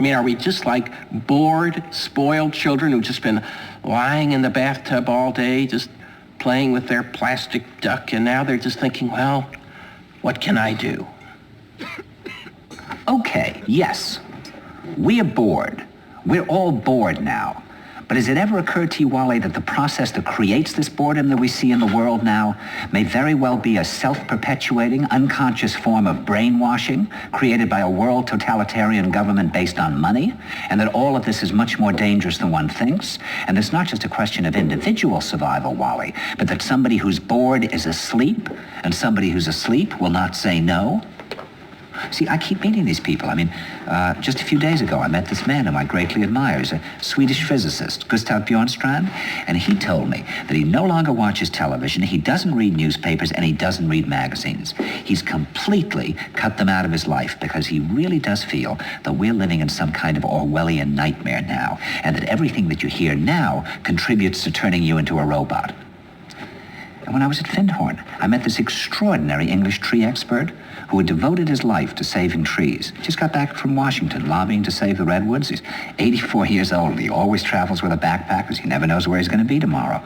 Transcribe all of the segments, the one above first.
mean, are we just like bored, spoiled children who've just been lying in the bathtub all day, just playing with their plastic duck, and now they're just thinking, well, what can I do? Okay, yes. We are bored. We're all bored now. But has it ever occurred to you, Wally, that the process that creates this boredom that we see in the world now may very well be a self-perpetuating, unconscious form of brainwashing created by a world totalitarian government based on money, and that all of this is much more dangerous than one thinks, and it's not just a question of individual survival, Wally, but that somebody who's bored is asleep, and somebody who's asleep will not say no? See, I keep meeting these people. I mean, just a few days ago, I met this man whom I greatly admire. He's a Swedish physicist, Gustav Bjornstrand, and he told me that he no longer watches television, he doesn't read newspapers, and he doesn't read magazines. He's completely cut them out of his life because he really does feel that we're living in some kind of Orwellian nightmare now, and that everything that you hear now contributes to turning you into a robot. And when I was at Findhorn, I met this extraordinary English tree expert who had devoted his life to saving trees. Just got back from Washington, lobbying to save the redwoods. He's 84 years old, and he always travels with a backpack because he never knows where he's going to be tomorrow.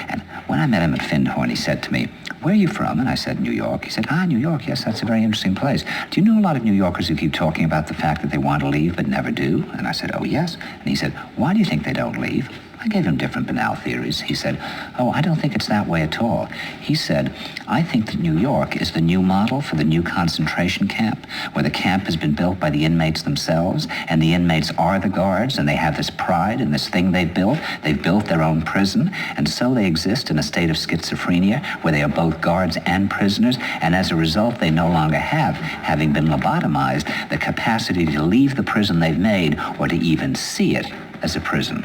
And when I met him at Findhorn, he said to me, "Where are you from?" And I said, "New York." He said, "New York, yes, that's a very interesting place. Do you know a lot of New Yorkers who keep talking about the fact that they want to leave but never do?" And I said, "Oh, yes." And he said, "Why do you think they don't leave?" I gave him different banal theories. He said, "Oh, I don't think it's that way at all." He said, "I think that New York is the new model for the new concentration camp, where the camp has been built by the inmates themselves, and the inmates are the guards, and they have this pride in this thing they've built. They've built their own prison, and so they exist in a state of schizophrenia, where they are both guards and prisoners, and as a result, they no longer have, having been lobotomized, the capacity to leave the prison they've made, or to even see it as a prison."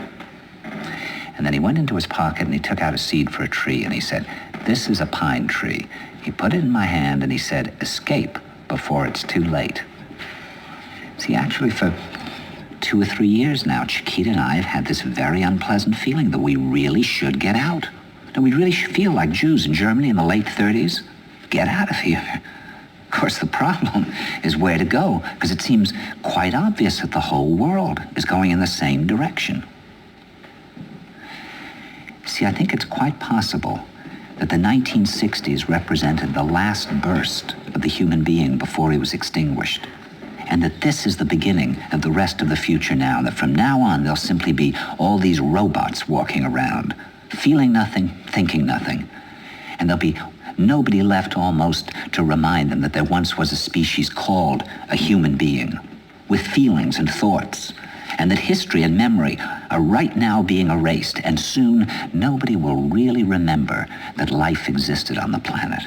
And then he went into his pocket and he took out a seed for a tree and he said, "This is a pine tree." He put it in my hand and he said, "Escape before it's too late." See, actually for 2 or 3 years now, Chiquita and I have had this very unpleasant feeling that we really should get out. That we really should feel like Jews in Germany in the late 30s. Get out of here. Of course, the problem is where to go, because it seems quite obvious that the whole world is going in the same direction. See, I think it's quite possible that the 1960s represented the last burst of the human being before he was extinguished, and that this is the beginning of the rest of the future now, and that from now on there'll simply be all these robots walking around, feeling nothing, thinking nothing, and there'll be nobody left almost to remind them that there once was a species called a human being, with feelings and thoughts, and that history and memory are right now being erased, and soon nobody will really remember that life existed on the planet.